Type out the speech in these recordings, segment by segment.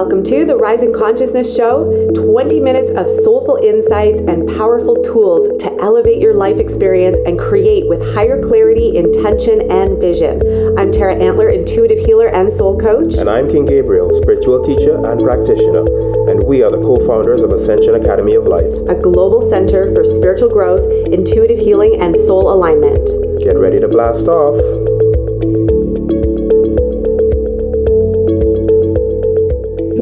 Welcome to the Rising Consciousness Show, 20 minutes of soulful insights and powerful tools to elevate your life experience and create with higher clarity, intention, and vision. I'm Tara Antler, intuitive healer and soul coach. And I'm King Gabriel, spiritual teacher and practitioner. And we are the co-founders of Ascension Academy of Life, a global center for spiritual growth, intuitive healing, and soul alignment. Get ready to blast off.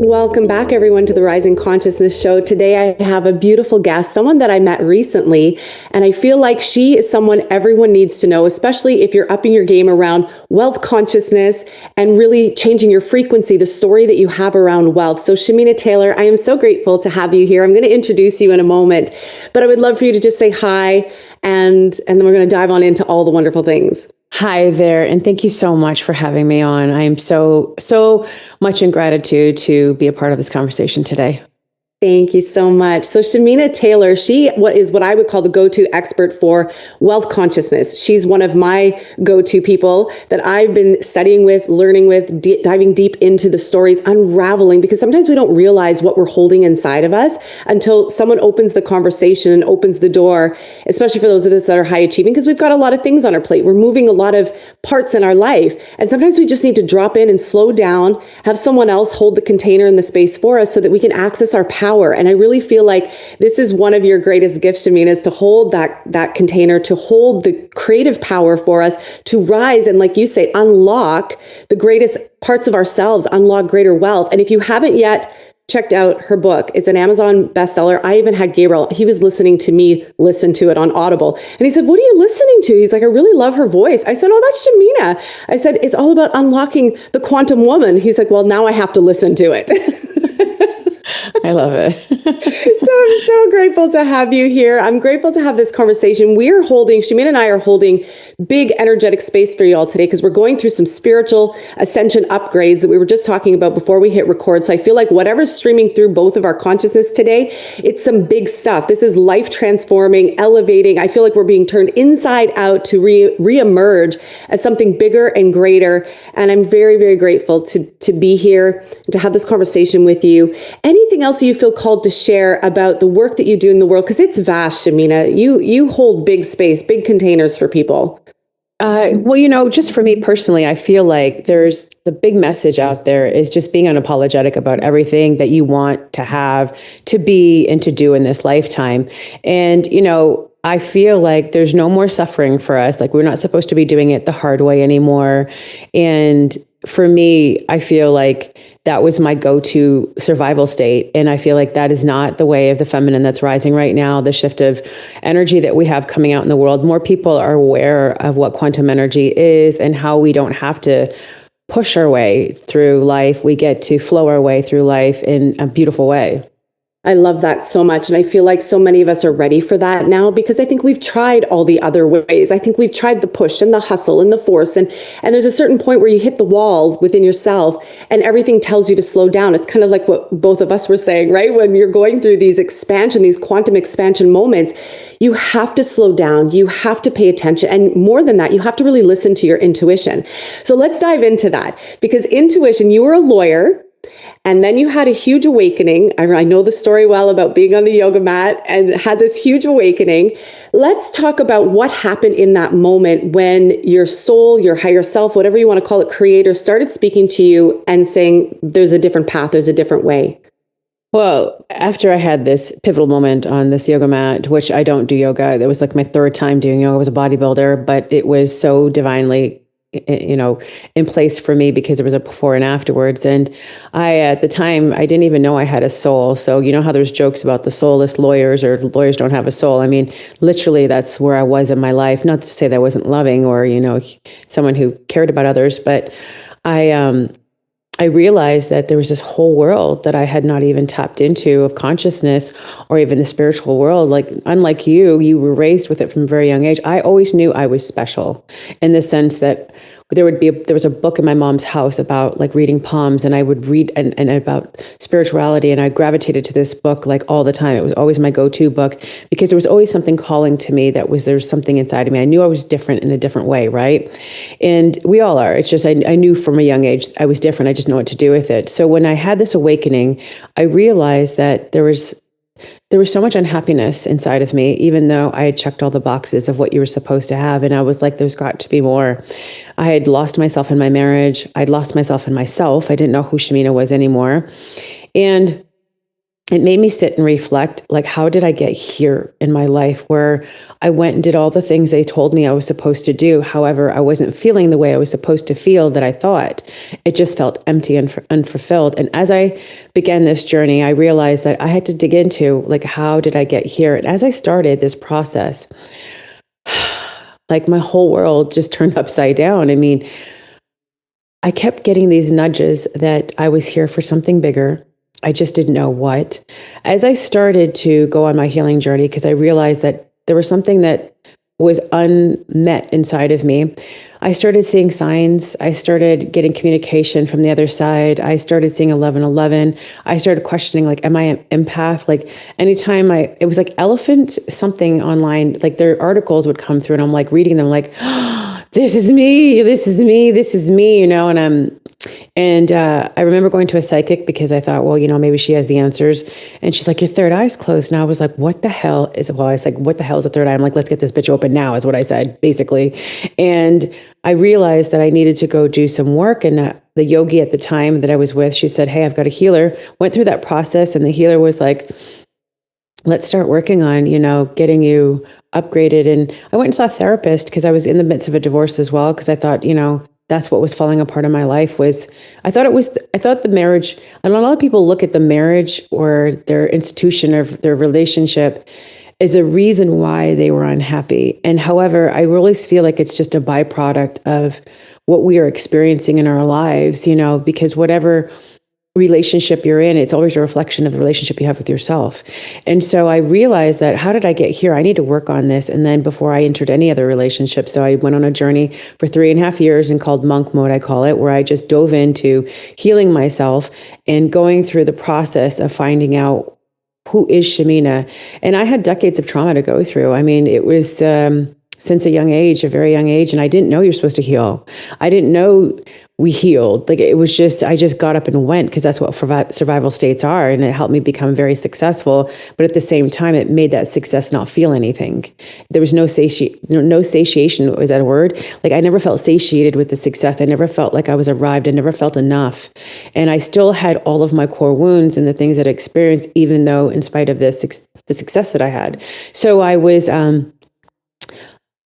Welcome back, everyone, to the Rising Consciousness Show. Today, I have a beautiful guest, someone that I met recently, and I feel like she is someone everyone needs to know, especially if you're upping your game around wealth consciousness and really changing your frequency, the story that you have around wealth. So, Shamina Taylor, I am so grateful to have you here. I'm going to introduce you in a moment, but I would love for you to just say hi, and then we're going to dive on into all the wonderful things. Hi there, and thank you so much for having me on. I am so much in gratitude to be a part of this conversation today. Thank you so much. So Shamina Taylor, she is what I would call the go-to expert for wealth consciousness. She's one of my go-to people that I've been studying with, learning with, diving deep into the stories, unraveling, because sometimes we don't realize what we're holding inside of us until someone opens the conversation and opens the door, especially for those of us that are high achieving, because we've got a lot of things on our plate. We're moving a lot of parts in our life. And sometimes we just need to drop in and slow down, have someone else hold the container in the space for us so that we can access our power. And I really feel like this is one of your greatest gifts, Shamina, is to hold that container, to hold the creative power for us to rise and, like you say, unlock the greatest parts of ourselves, unlock greater wealth. And if you haven't yet checked out her book, it's an Amazon bestseller. I even had Gabriel, he was listening to me listen to it on Audible. And he said, "What are you listening to?" He's like, "I really love her voice." I said, "Oh, that's Shamina." I said, "It's all about unlocking the quantum woman." He's like, "Well, now I have to listen to it." I love it. So I'm so grateful to have you here. I'm grateful to have this conversation. Shamina and I are holding big energetic space for you all today because we're going through some spiritual ascension upgrades that we were just talking about before we hit record. So I feel like whatever's streaming through both of our consciousness today, it's some big stuff. This is life transforming, elevating. I feel like we're being turned inside out to re-emerge as something bigger and greater. And I'm very, very grateful to be here, to have this conversation with you. Anything else you feel called to share about the work that you do in the world? Because it's vast, Shamina. You hold big space, big containers for people. Well, just for me personally, I feel like there's the big message out there is just being unapologetic about everything that you want to have, to be, and to do in this lifetime. And, I feel like there's no more suffering for us. Like, we're not supposed to be doing it the hard way anymore. And for me, I feel like that was my go-to survival state. And I feel like that is not the way of the feminine that's rising right now, the shift of energy that we have coming out in the world. More people are aware of what quantum energy is and how we don't have to push our way through life. We get to flow our way through life in a beautiful way. I love that so much. And I feel like so many of us are ready for that now because I think we've tried all the other ways. I think we've tried the push and the hustle and the force. And there's a certain point where you hit the wall within yourself and everything tells you to slow down. It's kind of like what both of us were saying, right? When you're going through these quantum expansion moments, you have to slow down. You have to pay attention. And more than that, you have to really listen to your intuition. So let's dive into that because intuition, you were a lawyer. And then you had a huge awakening. I know the story well about being on the yoga mat and had this huge awakening. Let's talk about what happened in that moment when your soul, your higher self, whatever you want to call it, creator, started speaking to you and saying, there's a different path, there's a different way. Well, after I had this pivotal moment on this yoga mat, which I don't do yoga, that was like my third time doing yoga. I was a bodybuilder, but it was so divinely in place for me because there was a before and afterwards. And at the time, I didn't even know I had a soul. So you know how there's jokes about the soulless lawyers or lawyers don't have a soul. I mean, literally that's where I was in my life. Not to say that I wasn't loving or, someone who cared about others, but I realized that there was this whole world that I had not even tapped into of consciousness or even the spiritual world. Like, unlike you were raised with it from a very young age. I always knew I was special in the sense that there was a book in my mom's house about like reading palms, and I would read and about spirituality, and I gravitated to this book like all the time. It was always my go-to book because there was always something calling to me there was something inside of me. I knew I was different in a different way, right? And we all are. It's just I knew from a young age I was different. I just know what to do with it. So when I had this awakening, I realized that there was so much unhappiness inside of me, even though I had checked all the boxes of what you were supposed to have. And I was like, there's got to be more. I had lost myself in my marriage. I'd lost myself in myself. I didn't know who Shamina was anymore. And it made me sit and reflect, like, how did I get here in my life where I went and did all the things they told me I was supposed to do. However, I wasn't feeling the way I was supposed to feel that I thought. It just felt empty and unfulfilled. And as I began this journey, I realized that I had to dig into, like, how did I get here? And as I started this process, like, my whole world just turned upside down. I mean, I kept getting these nudges that I was here for something bigger. I just didn't know what. As I started to go on my healing journey, because I realized that there was something that was unmet inside of me, I started seeing signs. I started getting communication from the other side. I started seeing 1111. I started questioning, like, am I an empath? Like, anytime it was like elephant something online, like their articles would come through and I'm like reading them like, oh, this is me, this is me, this is me, you know, and I remember going to a psychic because I thought, well, you know, maybe she has the answers. And she's like, your third eye's closed. And I was like, what the hell is, well, I was like, what the hell is a third eye? I'm like, let's get this bitch open now, is what I said, basically. And I realized that I needed to go do some work. And the yogi at the time that I was with, she said, hey, I've got a healer. Went through that process. And the healer was like, let's start working on, you know, getting you upgraded. And I went and saw a therapist because I was in the midst of a divorce as well. Because I thought, you know, that's what was falling apart in my life was, I thought the marriage, and a lot of people look at the marriage or their institution or their relationship as a reason why they were unhappy. And however, I really feel like it's just a byproduct of what we are experiencing in our lives, you know, because whatever relationship you're in, it's always a reflection of the relationship you have with yourself. And so I realized that, how did I get here? I need to work on this. And then before I entered any other relationship, so I went on a journey for 3.5 years and called monk mode, I call it, where I just dove into healing myself and going through the process of finding out who is Shamina. And I had decades of trauma to go through. I mean, it was since a very young age, and I didn't know you're supposed to heal. I didn't know we healed. Like, it was just, I just got up and went because that's what survival states are. And it helped me become very successful. But at the same time, it made that success not feel anything. There was no satiation, was that a word? Like, I never felt satiated with the success. I never felt like I was arrived. I never felt enough. And I still had all of my core wounds and the things that I experienced, even though in spite of the success that I had. So I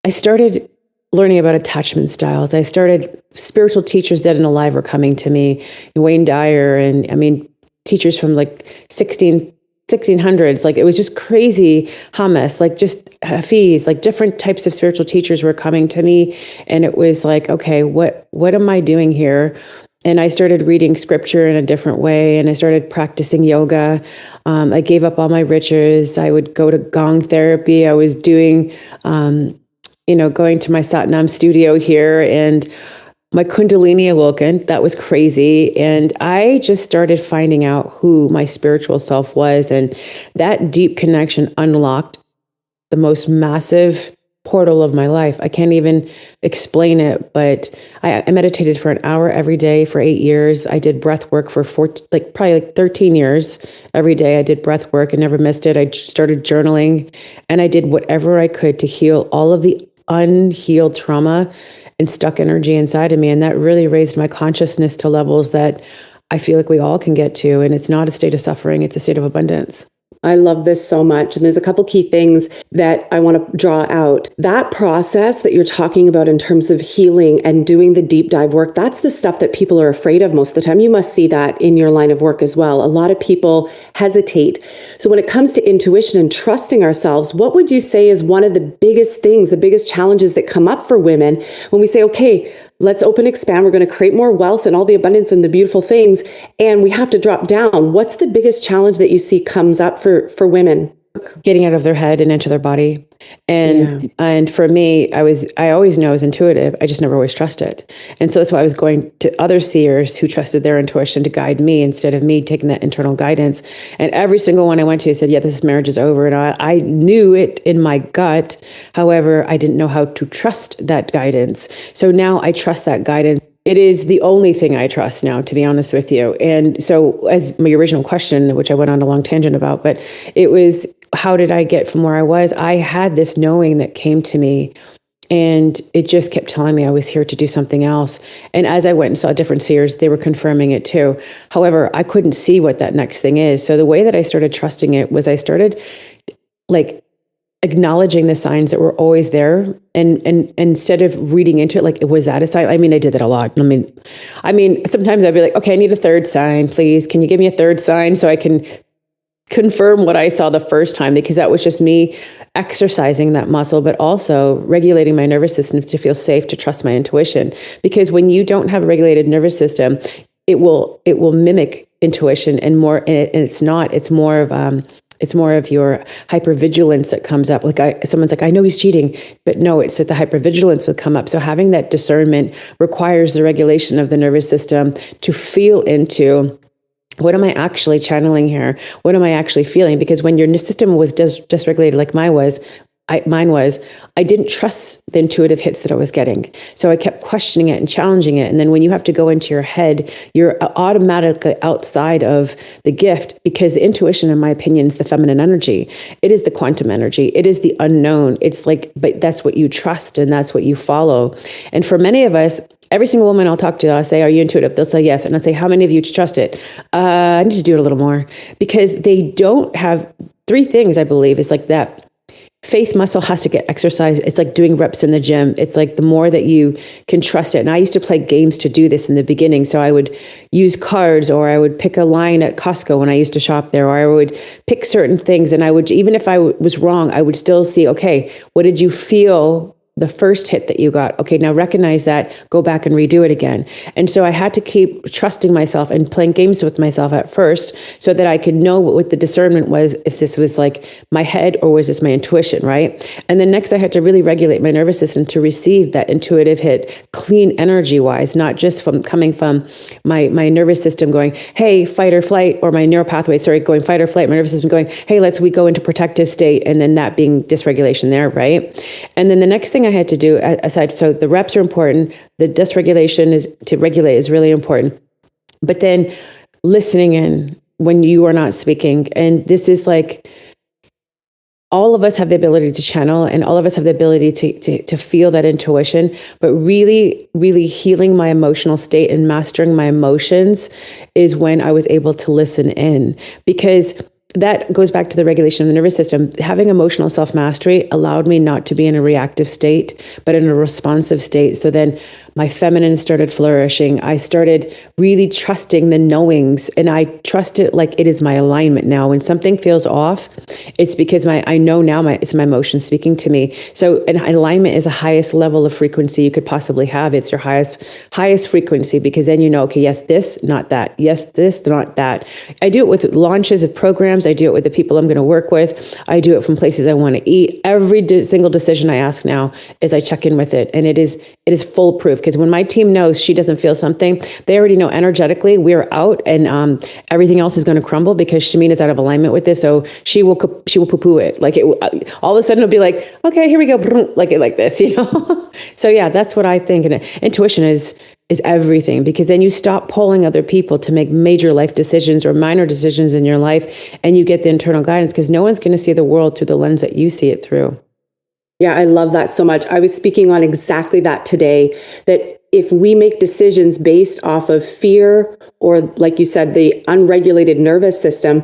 started learning about attachment styles. I started, spiritual teachers dead and alive were coming to me, Wayne Dyer, and I mean, teachers from like 1600s, like it was just crazy hummus, like just Hafiz, like different types of spiritual teachers were coming to me. And it was like, okay, what am I doing here? And I started reading scripture in a different way, and I started practicing yoga. I gave up all my riches. I would go to gong therapy. I was doing, going to my Satnam studio here, and my Kundalini awoken. That was crazy. And I just started finding out who my spiritual self was. And that deep connection unlocked the most massive portal of my life. I can't even explain it, but I meditated for an hour every day for 8 years. I did breath work for probably 13 years. Every day I did breath work and never missed it. I started journaling, and I did whatever I could to heal all of the unhealed trauma and stuck energy inside of me. And that really raised my consciousness to levels that I feel like we all can get to. And it's not a state of suffering, it's a state of abundance. I love this so much. And there's a couple key things that I want to draw out. That process that you're talking about in terms of healing and doing the deep dive work, that's the stuff that people are afraid of most of the time. You must see that in your line of work as well. A lot of people hesitate. So when it comes to intuition and trusting ourselves, what would you say is one of the biggest things, the biggest challenges that come up for women when we say, okay, let's open, expand. We're going to create more wealth and all the abundance and the beautiful things. And we have to drop down. What's the biggest challenge that you see comes up for women? getting out of their head and into their body. And for me, I always know I was intuitive. I just never always trusted. And so that's why I was going to other seers who trusted their intuition to guide me instead of me taking that internal guidance. And every single one I went to said, yeah, this marriage is over. And I knew it in my gut. However, I didn't know how to trust that guidance. So now I trust that guidance. It is the only thing I trust now, to be honest with you. And so as my original question, which I went on a long tangent about, but it was, how did I get from where I was? I had this knowing that came to me, and it just kept telling me I was here to do something else. And as I went and saw different seers, they were confirming it too. However, I couldn't see what that next thing is. So the way that I started trusting it was I started like acknowledging the signs that were always there, and instead of reading into it like, was that a sign? I mean, I did that a lot. I mean, sometimes I'd be like, okay, I need a third sign, please. Can you give me a third sign so I can confirm what I saw the first time? Because that was just me exercising that muscle, but also regulating my nervous system to feel safe, to trust my intuition. Because when you don't have a regulated nervous system, it will mimic intuition and more, and it's not. It's more of your hypervigilance that comes up. Like someone's like, I know he's cheating, but no, it's that the hypervigilance would come up. So having that discernment requires the regulation of the nervous system to feel into, what am I actually channeling here? What am I actually feeling? Because when your system was dysregulated like mine was, I didn't trust the intuitive hits that I was getting. So I kept questioning it and challenging it. And then when you have to go into your head, you're automatically outside of the gift, because the intuition, in my opinion, is the feminine energy. It is the quantum energy. It is the unknown. It's like, but that's what you trust and that's what you follow. And for many of us, every single woman I'll talk to, I'll say, are you intuitive? They'll say yes. And I'll say, how many of you trust it? I need to do it a little more, because they don't have three things, I believe, is like that. Faith muscle has to get exercised. It's like doing reps in the gym. It's like the more that you can trust it. And I used to play games to do this in the beginning. So I would use cards, or I would pick a line at Costco when I used to shop there, or I would pick certain things. And I would, even if I was wrong, I would still see, okay, what did you feel the first hit that you got? Okay, now recognize that, go back and redo it again. And so I had to keep trusting myself and playing games with myself at first, so that I could know what the discernment was, if this was like my head or was this my intuition, right? And then next I had to really regulate my nervous system to receive that intuitive hit, clean energy wise, not just from coming from my nervous system going, hey, fight or flight, or my neural pathway, going fight or flight, my nervous system going, hey, we go into protective state, and then that being dysregulation there, right? And then the next thing I had to do aside, so the reps are important, the dysregulation is to regulate is really important, but then listening in when you are not speaking. And this is like, all of us have the ability to channel, and all of us have the ability to feel that intuition, but really, really healing my emotional state and mastering my emotions is when I was able to listen in, because that goes back to the regulation of the nervous system. Having emotional self-mastery allowed me not to be in a reactive state, but in a responsive state. So then my feminine started flourishing. I started really trusting the knowings, and I trust it like it is my alignment now. When something feels off, it's because I know now it's my emotion speaking to me. So an alignment is the highest level of frequency you could possibly have. It's your highest frequency, because then you know, okay, yes, this, not that. Yes, this, not that. I do it with launches of programs. I do it with the people I'm going to work with. I do it from places I want to eat. Every single decision I ask now is I check in with it, and it is foolproof. Because when my team knows she doesn't feel something, they already know energetically we're out, and everything else is going to crumble because Shamina's out of alignment with this. So she will poo-poo it. Like all of a sudden it'll be like, okay, here we go, like this, you know. So yeah, that's what I think. And intuition is everything, because then you stop pulling other people to make major life decisions or minor decisions in your life, and you get the internal guidance, because no one's going to see the world through the lens that you see it through. Yeah, I love that so much. I was speaking on exactly that today, that if we make decisions based off of fear, or like you said, the unregulated nervous system,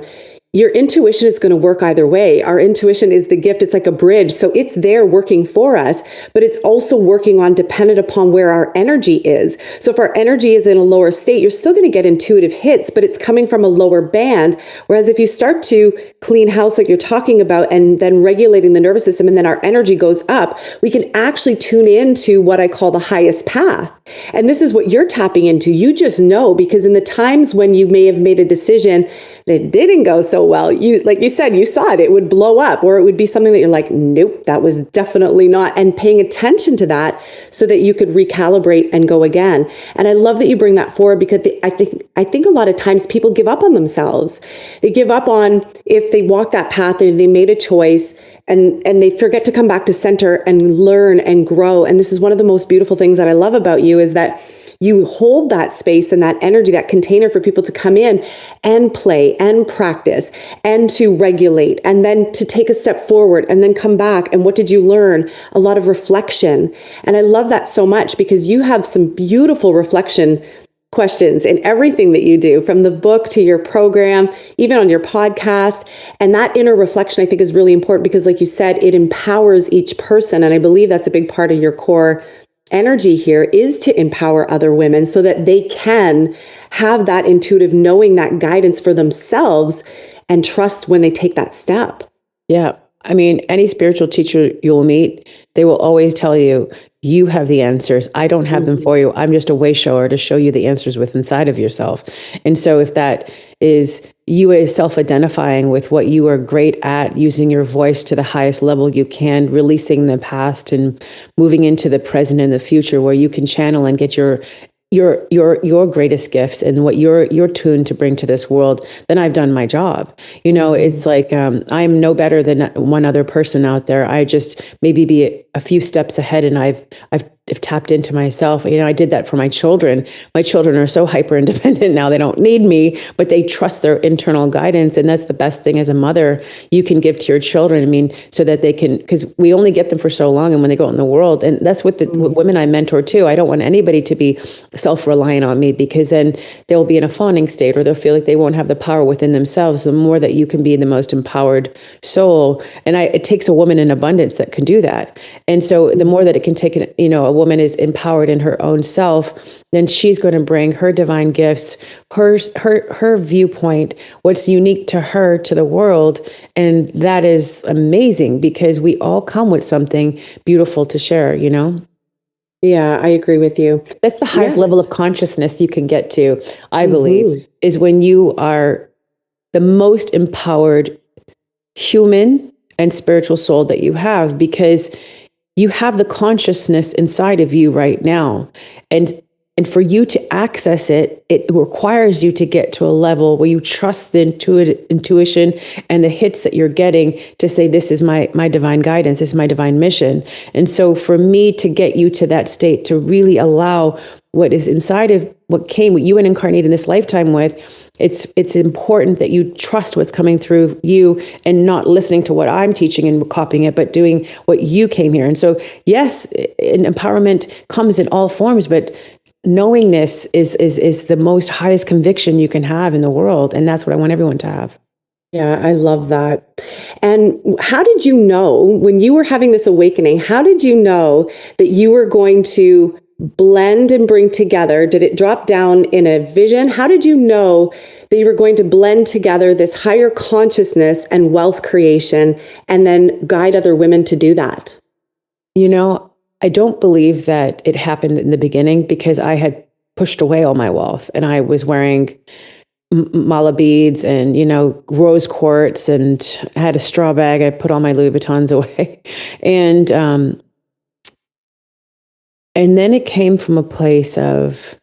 your intuition is going to work either way. Our intuition is the gift. It's like a bridge. So it's there working for us, but it's also working on dependent upon where our energy is. So if our energy is in a lower state, you're still going to get intuitive hits, but it's coming from a lower band. Whereas if you start to clean house like you're talking about, and then regulating the nervous system, and then our energy goes up, we can actually tune into what I call the highest path. And this is what you're tapping into. You just know, because in the times when you may have made a decision it didn't go so well, you, like you said, you saw it would blow up, or it would be something that you're like, nope, that was definitely not, and paying attention to that so that you could recalibrate and go again. And I love that you bring that forward, because I think a lot of times people give up on themselves. They give up on, if they walk that path and they made a choice, and they forget to come back to center and learn and grow. And this is one of the most beautiful things that I love about you, is that you hold that space and that energy, that container for people to come in and play and practice and to regulate, and then to take a step forward and then come back. And what did you learn? A lot of reflection. And I love that so much, because you have some beautiful reflection questions in everything that you do, from the book to your program, even on your podcast. And that inner reflection, I think, is really important, because like you said, it empowers each person. And I believe that's a big part of your core energy here, is to empower other women so that they can have that intuitive knowing, that guidance for themselves, and trust when they take that step. Yeah. I mean, any spiritual teacher you'll meet, they will always tell you, you have the answers. I don't have them for you. I'm just a way shower to show you the answers within inside of yourself. And so if that is you as self-identifying with what you are great at, using your voice to the highest level you can, releasing the past and moving into the present and the future, where you can channel and get your greatest gifts and what you're tuned to bring to this world, then I've done my job. You know, it's like, I'm no better than one other person out there. I just maybe be a few steps ahead, and I've tapped into myself. You know, I did that for my children. My children are so hyper independent now. They don't need me, but they trust their internal guidance. And that's the best thing as a mother you can give to your children. I mean, so that they can, because we only get them for so long. And when they go out in the world, and that's what the women I mentor too, I don't want anybody to be self-reliant on me, because then they'll be in a fawning state, or they'll feel like they won't have the power within themselves. The more that you can be the most empowered soul. And it takes a woman in abundance that can do that. And so the more that it can take, a woman is empowered in her own self, then she's going to bring her divine gifts, her viewpoint, what's unique to her, to the world. And that is amazing, because we all come with something beautiful to share, Yeah, I agree with you. That's the highest level of consciousness you can get to, I believe, is when you are the most empowered human and spiritual soul that you have, because you have the consciousness inside of you right now. And for you to access it, it requires you to get to a level where you trust the intuition and the hits that you're getting to say, this is my divine guidance, this is my divine mission. And so for me to get you to that state, to really allow what is inside of what you and incarnate in this lifetime with, it's important that you trust what's coming through you, and not listening to what I'm teaching and copying it, but doing what you came here. And so, yes, empowerment comes in all forms, but knowingness is the most highest conviction you can have in the world. And that's what I want everyone to have. Yeah, I love that. And how did you know, when you were having this awakening, how did you know that you were going to blend and bring together? Did it drop down in a vision? How did you know that you were going to blend together this higher consciousness and wealth creation, and then guide other women to do that? I don't believe that it happened in the beginning, because I had pushed away all my wealth, and I was wearing mala beads and, rose quartz, and I had a straw bag. I put all my Louis Vuittons away. And then it came from a place of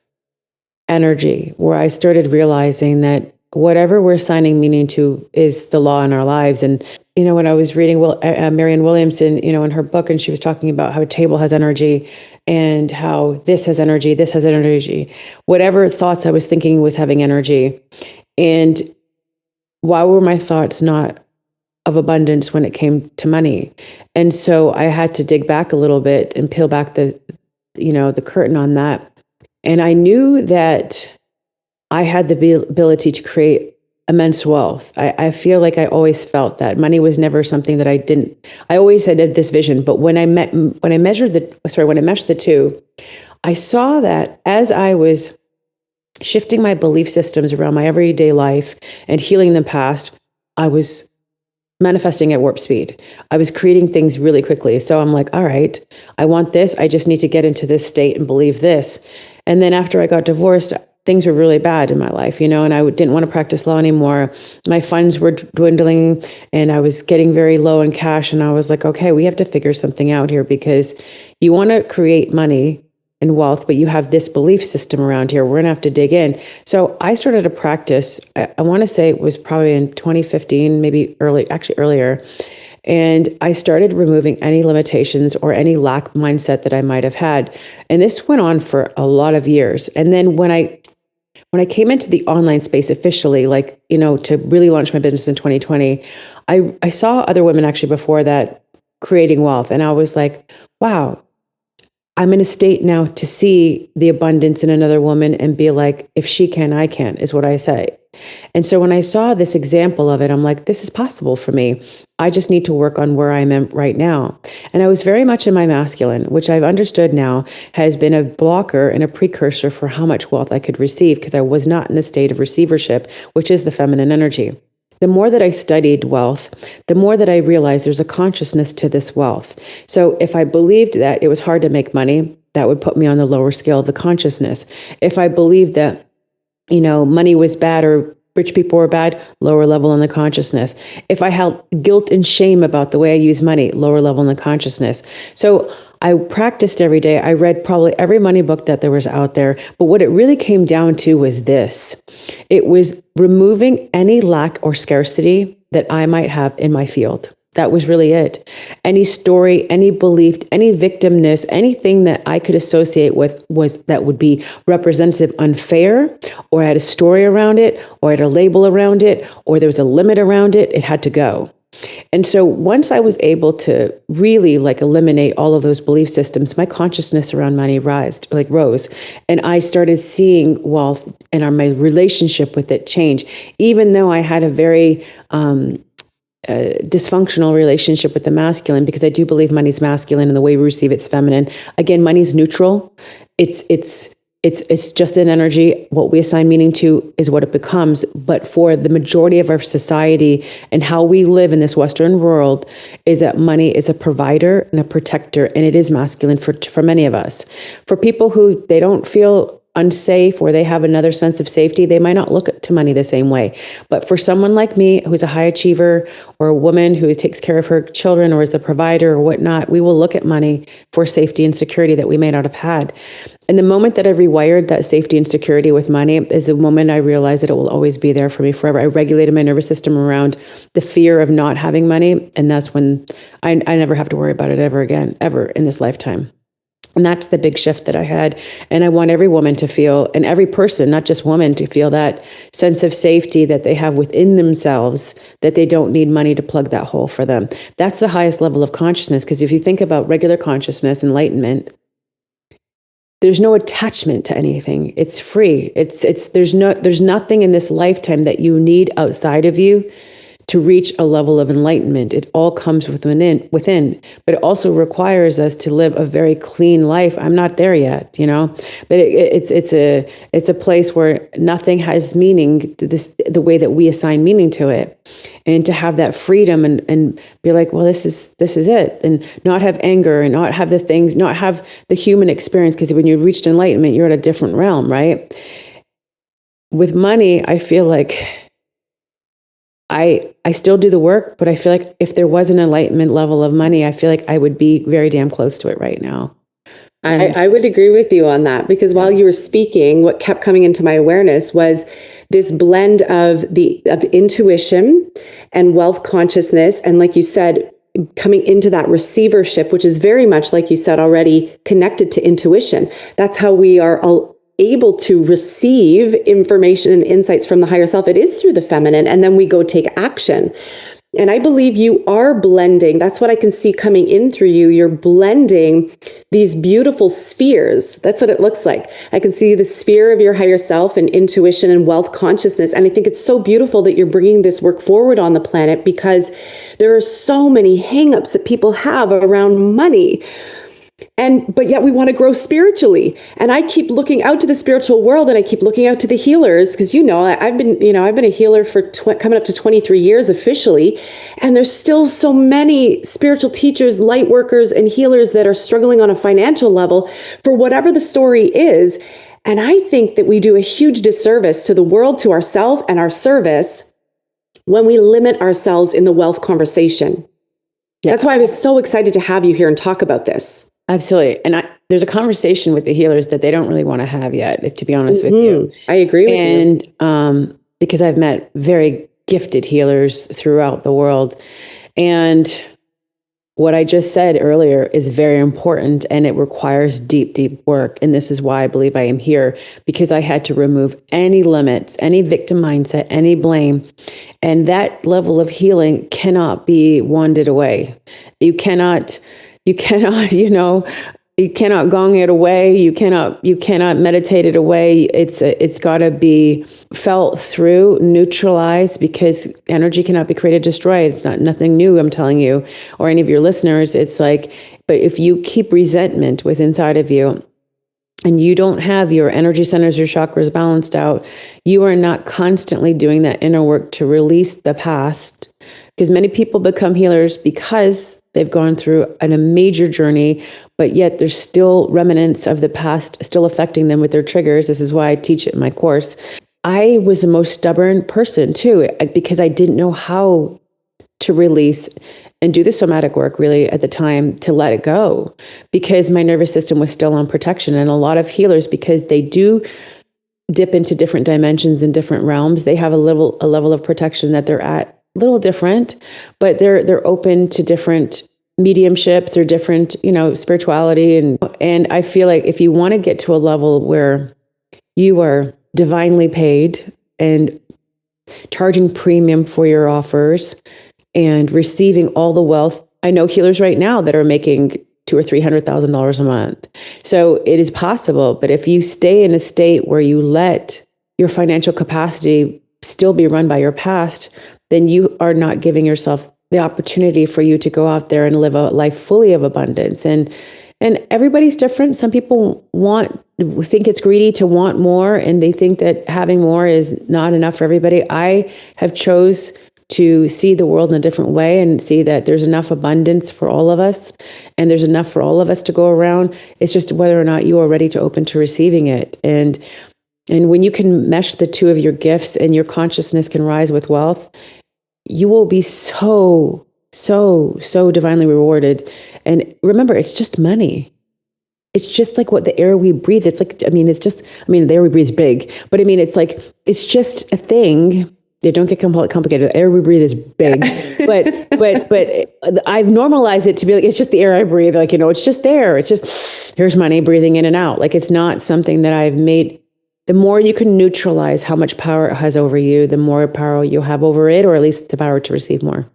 energy, where I started realizing that whatever we're assigning meaning to is the law in our lives. And, when I was reading Marianne Williamson, in her book, and she was talking about how a table has energy, and how this has energy, this has energy. Whatever thoughts I was thinking was having energy. And why were my thoughts not of abundance when it came to money? And so I had to dig back a little bit and peel back the curtain on that. And I knew that I had the ability to create immense wealth. I feel like I always felt that money was never something that I always had this vision. But when I meshed the two, I saw that as I was shifting my belief systems around my everyday life and healing the past, I was manifesting at warp speed. I was creating things really quickly. So I'm like, all right, I want this. I just need to get into this state and believe this. And then after I got divorced, things were really bad in my life, and I didn't want to practice law anymore. My funds were dwindling and I was getting very low in cash. And I was like, okay, we have to figure something out here, because you want to create money and wealth, but you have this belief system around here. We're going to have to dig in. So I started a practice. I want to say it was probably in 2015, maybe earlier. And I started removing any limitations or any lack mindset that I might have had. And this went on for a lot of years. And then when I came into the online space officially, to really launch my business in 2020, I saw other women actually before that creating wealth. And I was like, wow, I'm in a state now to see the abundance in another woman and be like, if she can, I can, is what I say. And so when I saw this example of it, I'm like, this is possible for me. I just need to work on where I'm at right now. And I was very much in my masculine, which I've understood now has been a blocker and a precursor for how much wealth I could receive, because I was not in a state of receivership, which is the feminine energy. The more that I studied wealth, the more that I realized there's a consciousness to this wealth. So if I believed that it was hard to make money, that would put me on the lower scale of the consciousness. If I believed that, money was bad or rich people were bad, lower level in the consciousness. If I had guilt and shame about the way I use money, lower level in the consciousness. So I practiced every day. I read probably every money book that there was out there. But what it really came down to was this. It was removing any lack or scarcity that I might have in my field. That was really it. Any story, any belief, any victimness, anything that I could associate with that would be representative unfair, or I had a story around it, or I had a label around it, or there was a limit around it, it had to go. And so once I was able to really eliminate all of those belief systems, my consciousness around money rose. And I started seeing wealth and my relationship with it change, even though I had a very dysfunctional relationship with the masculine, because I do believe money's masculine and the way we receive it's feminine. Again, money's neutral. It's just an energy. What we assign meaning to is what it becomes. But for the majority of our society and how we live in this Western world, is that money is a provider and a protector, and it is masculine for many of us. For people who they don't feel unsafe or they have another sense of safety, they might not look to money the same way. But for someone like me, who's a high achiever, or a woman who takes care of her children or is the provider or whatnot, we will look at money for safety and security that we may not have had. And the moment that I rewired that safety and security with money is the moment I realized that it will always be there for me forever. I regulated my nervous system around the fear of not having money. And that's when I never have to worry about it ever again, ever in this lifetime. And that's the big shift that I had. And I want every woman to feel, and every person, not just women, to feel that sense of safety that they have within themselves, that they don't need money to plug that hole for them. That's the highest level of consciousness. Because if you think about regular consciousness, enlightenment, there's no attachment to anything. It's free. There's nothing in this lifetime that you need outside of you to reach a level of enlightenment. It all comes within, but it also requires us to live a very clean life. I'm not there yet, but it's a place where nothing has meaning, the way that we assign meaning to it. And to have that freedom and be like, well, this is it, and not have anger and not have not have the human experience. Because when you reached enlightenment, you're at a different realm, right? With money, I feel like I still do the work, but I feel like if there was an enlightenment level of money, I feel like I would be very damn close to it right now. I would agree with you on that, because while you were speaking, what kept coming into my awareness was this blend of intuition and wealth consciousness. And like you said, coming into that receivership, which is very much, like you said already, connected to intuition. That's how we are able to receive information and insights from the higher self. It is through the feminine, and then we go take action. And I believe you are blending. That's what I can see coming in through you. You're blending these beautiful spheres. That's what it looks like. I can see the sphere of your higher self and intuition and wealth consciousness. And I think it's so beautiful that you're bringing this work forward on the planet, because there are so many hangups that people have around money. But yet we want to grow spiritually. And I keep looking out to the spiritual world, and I keep looking out to the healers, because, I've been a healer for coming up to 23 years officially. And there's still so many spiritual teachers, light workers, and healers that are struggling on a financial level for whatever the story is. And I think that we do a huge disservice to the world, to ourselves, and our service when we limit ourselves in the wealth conversation. Yeah. That's why I was so excited to have you here and talk about this. Absolutely. And there's a conversation with the healers that they don't really want to have yet, to be honest with you. I agree with you. And because I've met very gifted healers throughout the world. And what I just said earlier is very important, and it requires deep, deep work. And this is why I believe I am here, because I had to remove any limits, any victim mindset, any blame. And that level of healing cannot be wanded away. You cannot, you cannot gong it away. You cannot meditate it away. It's got to be felt through, neutralized, because energy cannot be created, destroyed. It's nothing new, I'm telling you, or any of your listeners. It's like, but if you keep resentment within inside of you, and you don't have your energy centers, your chakras balanced out, you are not constantly doing that inner work to release the past. Because many people become healers because they've gone through a major journey, but yet there's still remnants of the past still affecting them with their triggers. This is why I teach it in my course. I was the most stubborn person too, because I didn't know how to release and do the somatic work really at the time to let it go, because my nervous system was still on protection. And a lot of healers, because they do dip into different dimensions and different realms, they have a level of protection that they're at, a little different, but they're open to different mediumships or different, spirituality. And I feel like if you want to get to a level where you are divinely paid and charging premium for your offers and receiving all the wealth, I know healers right now that are making $200,000 or $300,000 a month. So it is possible, but if you stay in a state where you let your financial capacity still be run by your past, then you are not giving yourself the opportunity for you to go out there and live a life fully of abundance. And everybody's different. Some people think it's greedy to want more, and they think that having more is not enough for everybody. I have chose to see the world in a different way and see that there's enough abundance for all of us, and there's enough for all of us to go around. It's just whether or not you are ready to open to receiving it. And when you can mesh the two of your gifts and your consciousness can rise with wealth, you will be so divinely rewarded. And remember, it's just money. It's just like what the air we breathe. It's like, the air we breathe is big, but it's just a thing. Yeah, don't get complicated. The air we breathe is big, but I've normalized it to be like, it's just the air I breathe. It's just there. It's just, here's money breathing in and out. It's not something that I've made. The more you can neutralize how much power it has over you, the more power you'll have over it, or at least the power to receive more.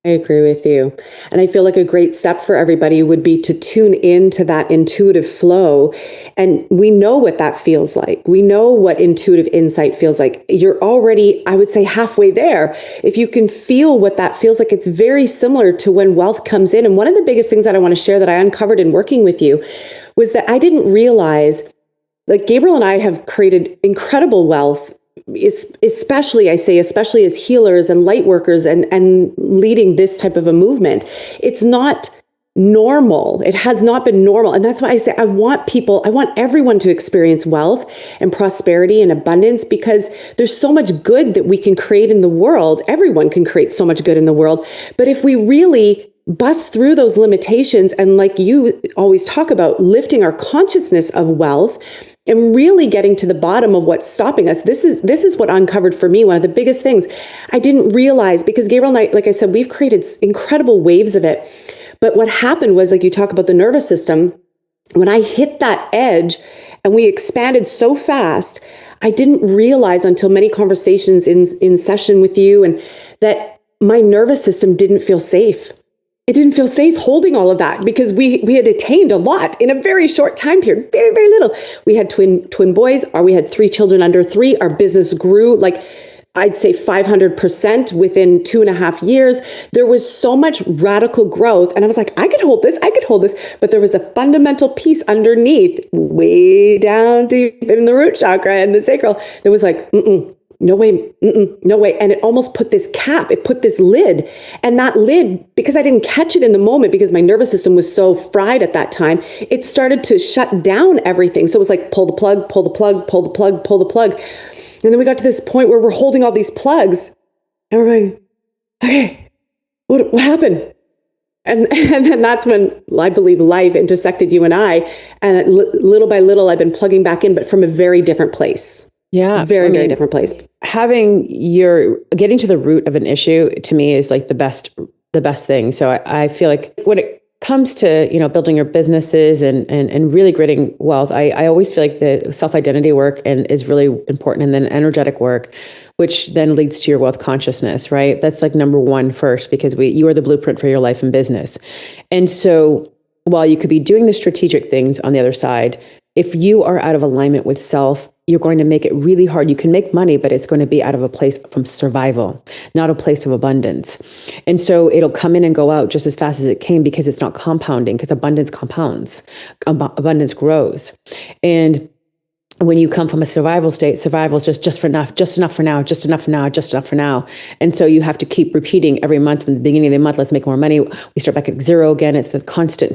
I agree with you. And I feel like a great step for everybody would be to tune into that intuitive flow. And we know what that feels like. We know what intuitive insight feels like. You're already, I would say, halfway there. If you can feel what that feels like, it's very similar to when wealth comes in. And one of the biggest things that I want to share that I uncovered in working with you was that I didn't realize, Gabriel and I have created incredible wealth, especially as healers and light workers and leading this type of a movement. It's not normal. It has not been normal. And that's why I say I want everyone to experience wealth and prosperity and abundance, because there's so much good that we can create in the world. Everyone can create so much good in the world. But if we really bust through those limitations, and like you always talk about, lifting our consciousness of wealth and really getting to the bottom of what's stopping us. This is what uncovered for me one of the biggest things. I didn't realize, because Gabriel and I, like I said, we've created incredible waves of it. But what happened was, like you talk about the nervous system, when I hit that edge and we expanded so fast, I didn't realize until many conversations in session with you, and that my nervous system didn't feel safe. It didn't feel safe holding all of that, because we had attained a lot in a very short time period, very, very little. We had twin boys, or we had 3 children under 3. Our business grew I'd say 500% within 2.5 years. There was so much radical growth. And I was like, I could hold this. But there was a fundamental piece underneath, way down deep in the root chakra and the sacral, that was like, no way, no way. And it almost put this cap, it put this lid. And that lid, because I didn't catch it in the moment because my nervous system was so fried at that time, it started to shut down everything. So it was like, pull the plug, pull the plug, pull the plug, pull the plug. And then we got to this point where we're holding all these plugs and we're going, okay, what happened? And then that's when I believe life intersected you and I. And little by little, I've been plugging back in, but from a very different place. Yeah. Very, very different place. Getting to the root of an issue to me is like the best thing. So I feel like when it comes to, building your businesses and really creating wealth, I always feel like the self-identity work is really important. And then energetic work, which then leads to your wealth consciousness, right? That's like number one first, because you are the blueprint for your life and business. And so while you could be doing the strategic things on the other side, if you are out of alignment with self, you're going to make it really hard. You can make money, but it's going to be out of a place from survival, not a place of abundance. And so it'll come in and go out just as fast as it came because it's not compounding, because abundance compounds, abundance grows. And when you come from a survival state, survival is just enough for now, just enough for now, just enough for now. And so you have to keep repeating every month from the beginning of the month, let's make more money. We start back at zero again. It's the constant,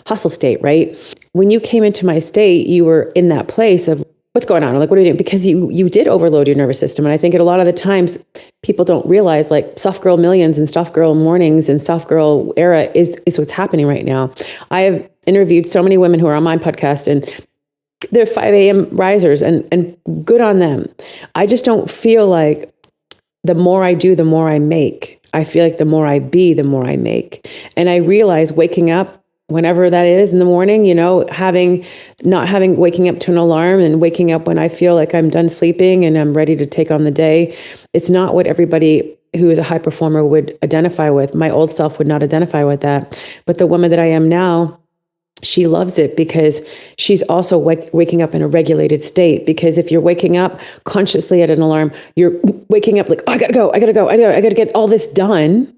hustle state, right? When you came into my state, you were in that place of, what's going on? Like, what are you doing? Because you did overload your nervous system. And I think a lot of the times people don't realize, like, soft girl millions and soft girl mornings and soft girl era is what's happening right now. I have interviewed so many women who are on my podcast, and they're 5 a.m. risers, and good on them. I just don't feel like the more I do, the more I make. I feel like the more I be, the more I make. And I realize waking up, whenever that is in the morning, waking up to an alarm and waking up when I feel like I'm done sleeping and I'm ready to take on the day. It's not what everybody who is a high performer would identify with. My old self would not identify with that. But the woman that I am now, she loves it because she's also waking up in a regulated state. Because if you're waking up consciously at an alarm, you're waking up like, oh, I gotta go, I gotta get all this done.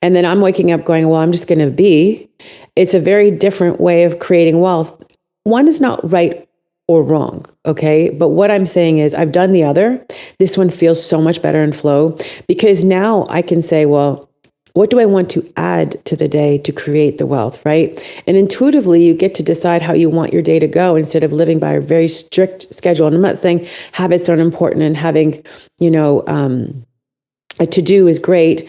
And then I'm waking up going, well, I'm just going to be. It's a very different way of creating wealth. One is not right or wrong, okay? But what I'm saying is I've done the other. This one feels so much better in flow because now I can say, well, what do I want to add to the day to create the wealth, right? And intuitively, you get to decide how you want your day to go instead of living by a very strict schedule. And I'm not saying habits aren't important and having, a to-do is great.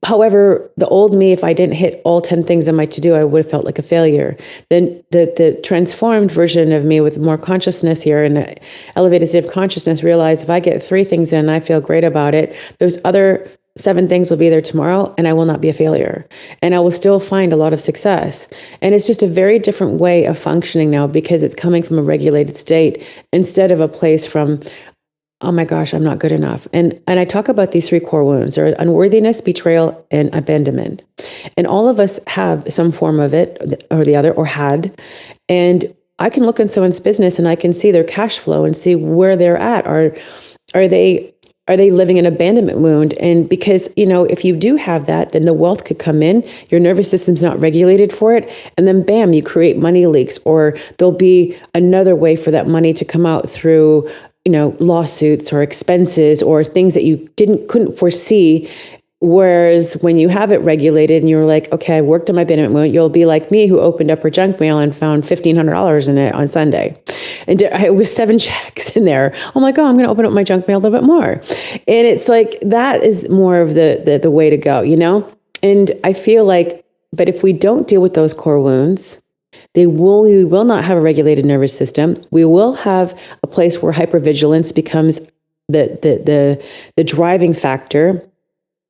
However, the old me, if I didn't hit all 10 things on my to-do, I would have felt like a failure. Then the transformed version of me with more consciousness here and an elevated state of consciousness realized if I get 3 things in and I feel great about it, those other 7 things will be there tomorrow and I will not be a failure. And I will still find a lot of success. And it's just a very different way of functioning now because it's coming from a regulated state instead of a place from, oh my gosh, I'm not good enough. And I talk about these 3 core wounds, or unworthiness, betrayal, and abandonment. And all of us have some form of it or the other, or had. And I can look in someone's business and I can see their cash flow and see where they're at. Are they living an abandonment wound? And because, if you do have that, then the wealth could come in, your nervous system's not regulated for it. And then bam, you create money leaks, or there'll be another way for that money to come out through lawsuits or expenses or things that you couldn't foresee. Whereas when you have it regulated and you're like, okay, I worked on my abandonment wound, you'll be like me who opened up her junk mail and found $1,500 in it on Sunday. And it was 7 checks in there. I'm like, oh, I'm going to open up my junk mail a little bit more. And it's like, that is more of the way to go, And I feel like, but if we don't deal with those core wounds, we will not have a regulated nervous system. We will have a place where hypervigilance becomes the driving factor.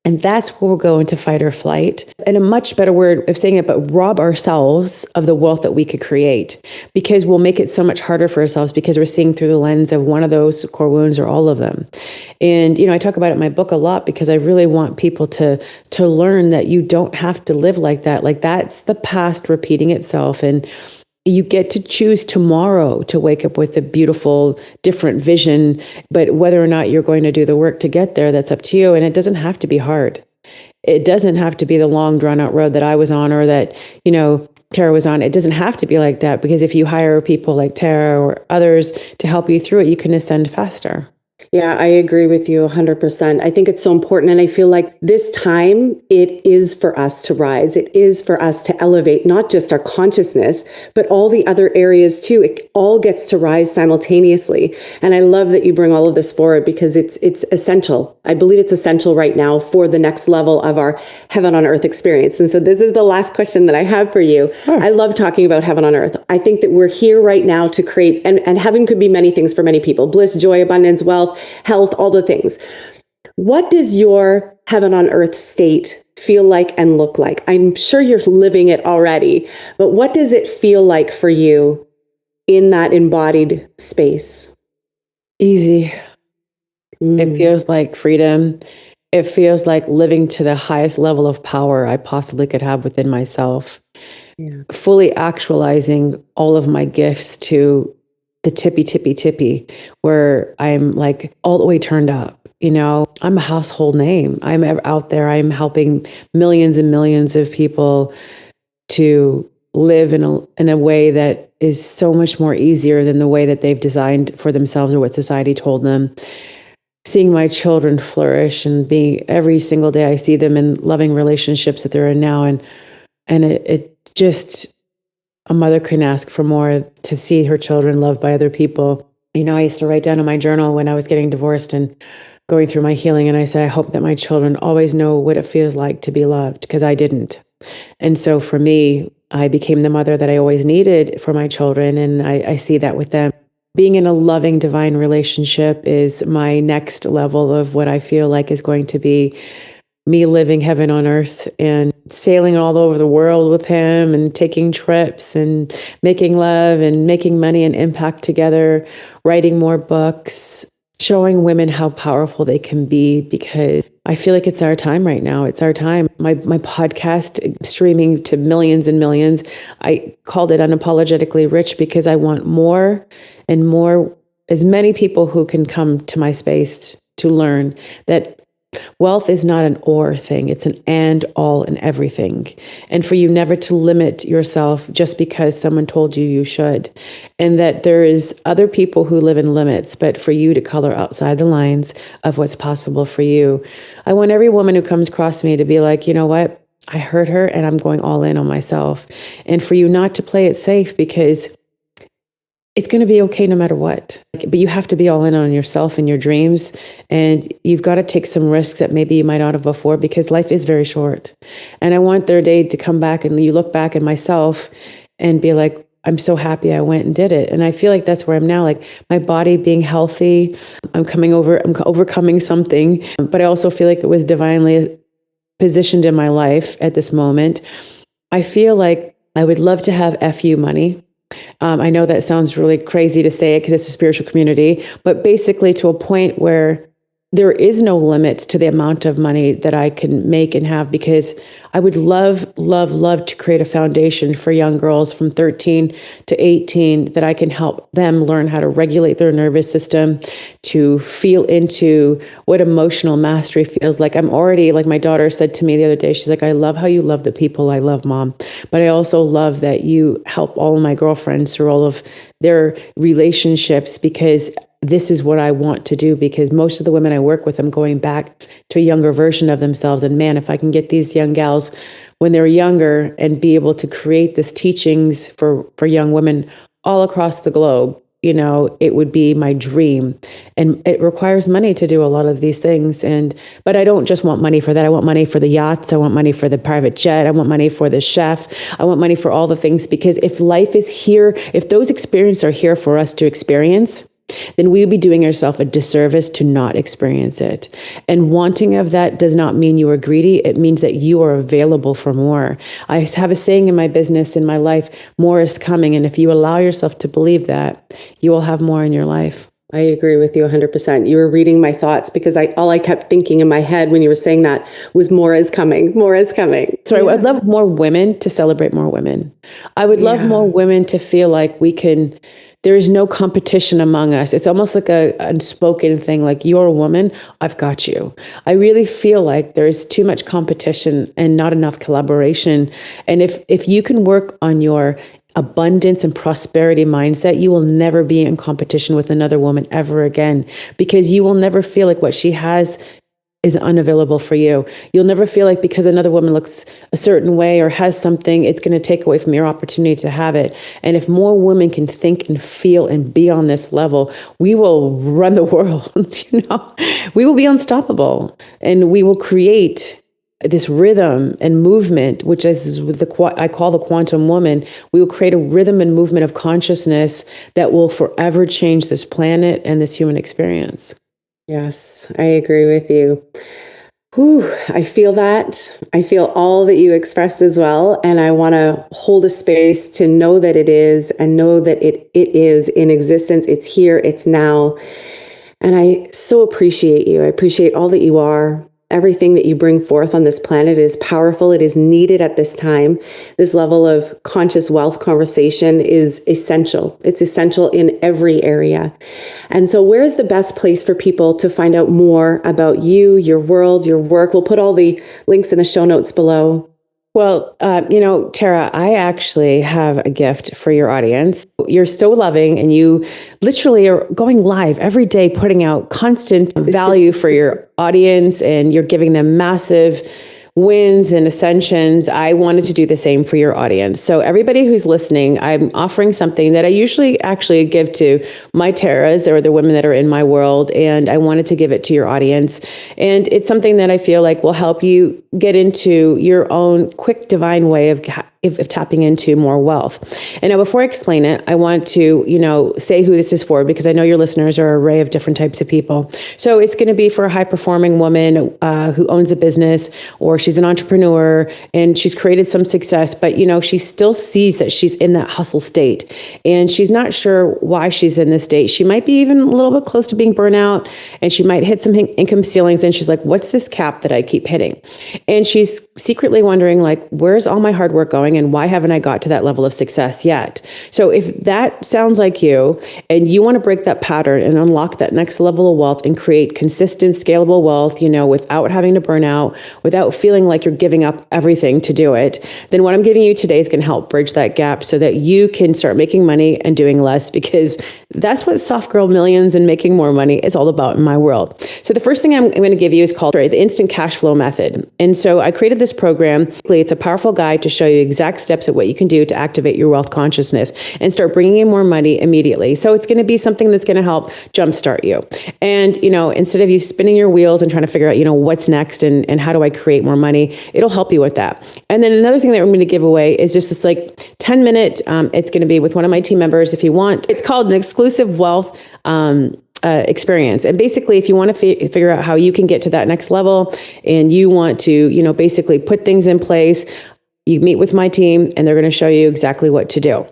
And that's where we'll go into fight or flight. And a much better word of saying it, but rob ourselves of the wealth that we could create, because we'll make it so much harder for ourselves because we're seeing through the lens of one of those core wounds or all of them. And, I talk about it in my book a lot because I really want people to learn that you don't have to live like that. Like, that's the past repeating itself. And you get to choose tomorrow to wake up with a beautiful, different vision. But whether or not you're going to do the work to get there, that's up to you. And it doesn't have to be hard. It doesn't have to be the long, drawn out road that I was on, or that, Tara was on. It doesn't have to be like that, because if you hire people like Tara or others to help you through it, you can ascend faster. Yeah, I agree with you 100%. I think it's so important. And I feel like this time, it is for us to rise. It is for us to elevate not just our consciousness, but all the other areas too. It all gets to rise simultaneously. And I love that you bring all of this forward because it's essential. I believe it's essential right now for the next level of our heaven on earth experience. And so this is the last question that I have for you. Sure. I love talking about heaven on earth. I think that we're here right now to create, and heaven could be many things for many people: bliss, joy, abundance, wealth, health, all the things. What does your heaven on earth state feel like and look like? I'm sure you're living it already, but what does it feel like for you in that embodied space? Easy. It feels like freedom. It feels like living to the highest level of power I possibly could have within myself. Yeah. Fully actualizing all of my gifts to the tippy, where I'm like all the way turned up. I'm a household name. I'm out there. I'm helping millions and millions of people to live in a way that is so much more easier than the way that they've designed for themselves or what society told them. Seeing my children flourish and being every single day I see them in loving relationships that they're in now. And it just, a mother couldn't ask for more, to see her children loved by other people. I used to write down in my journal when I was getting divorced and going through my healing. And I say, I hope that my children always know what it feels like to be loved, because I didn't. And so for me, I became the mother that I always needed for my children. And I see that with them. Being in a loving divine relationship is my next level of what I feel like is going to be me living heaven on earth and sailing all over the world with him and taking trips and making love and making money and impact together, writing more books, showing women how powerful they can be, because I feel like it's our time right now. It's our time. My podcast streaming to millions and millions. I called it Unapologetically Rich because I want more and more, as many people who can come to my space to learn that wealth is not an or thing. It's an and, all, and everything. And for you never to limit yourself just because someone told you you should. And that there is other people who live in limits, but for you to color outside the lines of what's possible for you. I want every woman who comes across me to be like, you know what? I heard her and I'm going all in on myself. And for you not to play it safe, because it's going to be okay no matter what. But you have to be all in on yourself and your dreams. And you've got to take some risks that maybe you might not have before, because life is very short. And I want their day to come back and you look back at myself and be like, I'm so happy I went and did it. And I feel like that's where I'm now, like my body being healthy. I'm overcoming something. But I also feel like it was divinely positioned in my life at this moment. I feel like I would love to have FU money. I know that sounds really crazy to say it because it's a spiritual community, but basically to a point where there is no limit to the amount of money that I can make and have, because I would love to create a foundation for young girls from 13 to 18 that I can help them learn how to regulate their nervous system, to feel into what emotional mastery feels like. I'm already, like my daughter said to me the other day, she's like, I love how you love the people I love, Mom. But I also love that you help all of my girlfriends through all of their relationships, because this is what I want to do, because most of the women I work with, I'm going back to a younger version of themselves. And man, if I can get these young gals when they're younger and be able to create this teachings for young women all across the globe, it would be my dream. And it requires money to do a lot of these things. But I don't just want money for that. I want money for the yachts. I want money for the private jet. I want money for the chef. I want money for all the things, because if life is here, if those experiences are here for us to experience, then we would be doing ourselves a disservice to not experience it. And wanting of that does not mean you are greedy. It means that you are available for more. I have a saying in my business, in my life, more is coming. And if you allow yourself to believe that, you will have more in your life. I agree with you 100%. You were reading my thoughts, because all I kept thinking in my head when you were saying that was more is coming, more is coming. So yeah. I'd love more women to celebrate more women. I would love more women to feel like there is no competition among us. It's almost like a unspoken thing, like you're a woman, I've got you. I really feel like there's too much competition and not enough collaboration. And if you can work on your abundance and prosperity mindset, you will never be in competition with another woman ever again, because you will never feel like what she has is unavailable for you. You'll never feel like because another woman looks a certain way or has something, it's going to take away from your opportunity to have it. And if more women can think and feel and be on this level, we will run the world. We will be unstoppable, and we will create this rhythm and movement, which is I call the quantum woman. We will create a rhythm and movement of consciousness that will forever change this planet and this human experience. Yes, I agree with you. Whew, I feel that. I feel all that you expressed as well. And I want to hold a space to know that it is, and know that it is in existence. It's here, it's now. And I so appreciate you. I appreciate all that you are. Everything that you bring forth on this planet is powerful. It is needed at this time. This level of conscious wealth conversation is essential. It's essential in every area. And so where's the best place for people to find out more about you, your world, your work? We'll put all the links in the show notes below. Well, Tara, I actually have a gift for your audience. You're so loving, and you literally are going live every day, putting out constant value for your audience, and you're giving them massive wins and ascensions. I wanted to do the same for your audience. So everybody who's listening, I'm offering something that I usually actually give to my Taras, or the women that are in my world, and I wanted to give it to your audience. And it's something that I feel like will help you get into your own quick divine way of tapping into more wealth. And now, before I explain it, I want to, say who this is for, because I know your listeners are an array of different types of people. So it's going to be for a high performing woman who owns a business, or she's an entrepreneur and she's created some success, but she still sees that she's in that hustle state, and she's not sure why she's in this state. She might be even a little bit close to being burnout, and she might hit some income ceilings, and she's like, what's this cap that I keep hitting? And she's secretly wondering, like, where's all my hard work going, and why haven't I got to that level of success yet? So if that sounds like you, and you want to break that pattern and unlock that next level of wealth and create consistent, scalable wealth, without having to burn out, without feeling like you're giving up everything to do it, then what I'm giving you today is going to help bridge that gap so that you can start making money and doing less, because that's what Soft Girl Millions and making more money is all about in my world. So the first thing I'm going to give you is called the instant cash flow method. And so I created this program. It's a powerful guide to show you exact steps of what you can do to activate your wealth consciousness and start bringing in more money immediately. So it's going to be something that's going to help jumpstart you. And, instead of you spinning your wheels and trying to figure out, what's next and how do I create more money, it'll help you with that. And then another thing that we're going to give away is just this 10-minute, it's going to be with one of my team members if you want. It's called an exclusive wealth experience. And basically, if you want to figure out how you can get to that next level, and you want to, basically put things in place, you meet with my team and they're going to show you exactly what to do.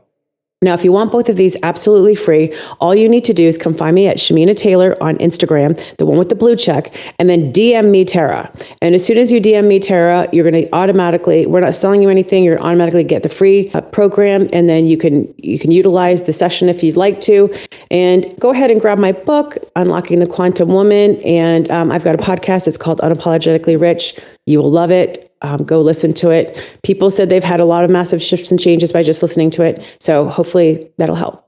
Now, if you want both of these absolutely free, all you need to do is come find me at Shamina Taylor on Instagram, the one with the blue check, and then DM me Tara. And as soon as you DM me Tara, you're going to automatically, we're not selling you anything, you're going to automatically get the free program, and then you can utilize the session if you'd like to. And go ahead and grab my book, Unlocking the Quantum Woman, and I've got a podcast. It's called Unapologetically Rich. You will love it. Go listen to it. People said they've had a lot of massive shifts and changes by just listening to it. So hopefully that'll help.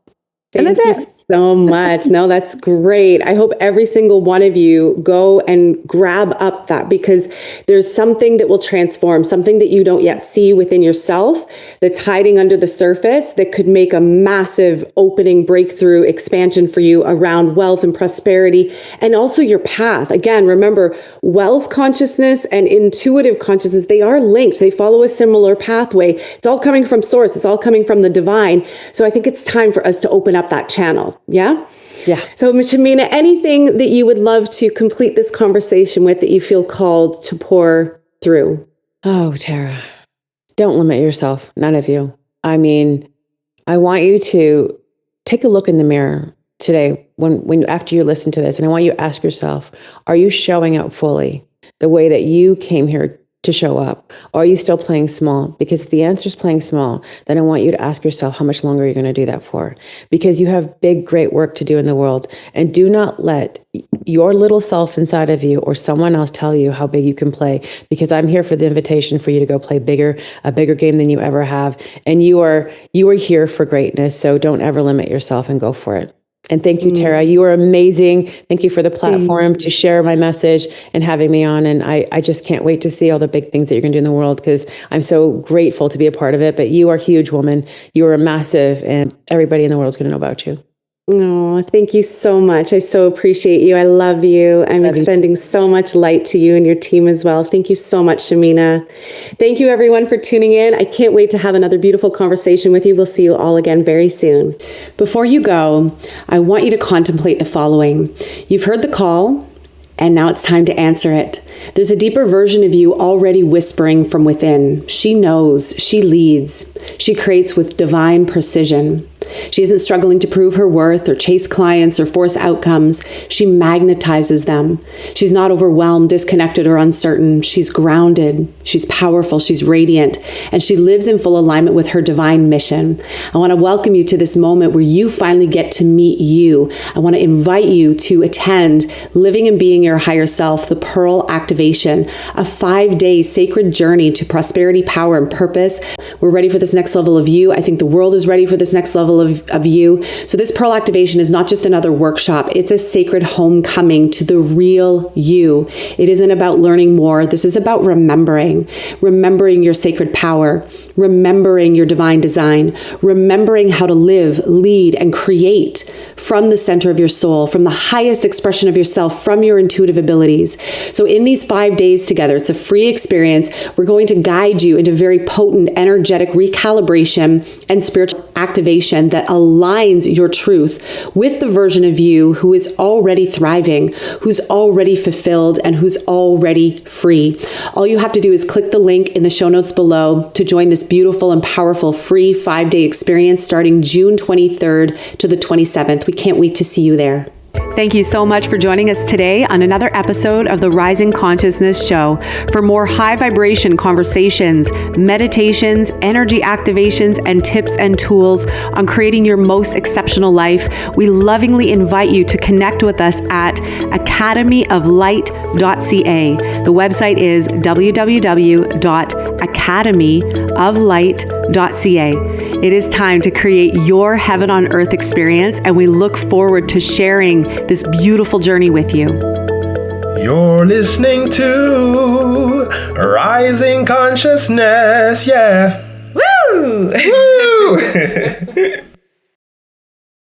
And that's it. So much. No, that's great. I hope every single one of you go and grab up that, because there's something that will transform, something that you don't yet see within yourself that's hiding under the surface that could make a massive opening, breakthrough, expansion for you around wealth and prosperity, and also your path. Again, remember, wealth consciousness and intuitive consciousness, they are linked. They follow a similar pathway. It's all coming from source. It's all coming from the divine. So I think it's time for us to open up that channel. Yeah? Yeah. So, Shamina, anything that you would love to complete this conversation with that you feel called to pour through? Oh, Tara, don't limit yourself. None of you. I mean, I want you to take a look in the mirror today when after you listen to this, and I want you to ask yourself, are you showing up fully the way that you came here to show up? Or are you still playing small? Because if the answer is playing small, then I want you to ask yourself how much longer you're going to do that for. Because you have big, great work to do in the world. And do not let your little self inside of you or someone else tell you how big you can play. Because I'm here for the invitation for you to go play bigger, a bigger game than you ever have. And you are here for greatness. So don't ever limit yourself and go for it. And thank you, Tara. You are amazing. Thank you for the platform to share my message and having me on. And I just can't wait to see all the big things that you're going to do in the world, because I'm so grateful to be a part of it. But you are huge, woman. You are massive, and everybody in the world is going to know about you. Oh, thank you so much. I so appreciate you. I love you. I'm extending so much light to you and your team as well. Thank you so much, Shamina. Thank you, everyone, for tuning in. I can't wait to have another beautiful conversation with you. We'll see you all again very soon. Before you go, I want you to contemplate the following. You've heard the call, and now it's time to answer it. There's a deeper version of you already whispering from within. She knows, she leads, she creates with divine precision. She isn't struggling to prove her worth or chase clients or force outcomes. She magnetizes them. She's not overwhelmed, disconnected, or uncertain. She's grounded. She's powerful. She's radiant. And she lives in full alignment with her divine mission. I want to welcome you to this moment where you finally get to meet you. I want to invite you to attend Living and Being Your Higher Self, the Pearl Activation, a 5-day sacred journey to prosperity, power, and purpose. We're ready for this next level of you. I think the world is ready for this next level of you. So this Pearl Activation is not just another workshop. It's a sacred homecoming to the real you. It isn't about learning more. This is about remembering your sacred power, remembering your divine design, remembering how to live, lead, and create from the center of your soul, from the highest expression of yourself, from your intuitive abilities. So in these 5 days together, it's a free experience. We're going to guide you into very potent, energetic recalibration and spiritual activation that aligns your truth with the version of you who is already thriving, who's already fulfilled, and who's already free. All you have to do is click the link in the show notes below to join this beautiful and powerful free 5-day experience starting June 23rd to the 27th. We can't wait to see you there. Thank you so much for joining us today on another episode of the Rising Consciousness Show. For more high vibration conversations, meditations, energy activations, and tips and tools on creating your most exceptional life, we lovingly invite you to connect with us at academyoflight.ca. The website is www.academyoflight.ca. It is time to create your heaven on earth experience, and we look forward to sharing this beautiful journey with you. You're listening to Rising Consciousness, yeah. Woo! Woo!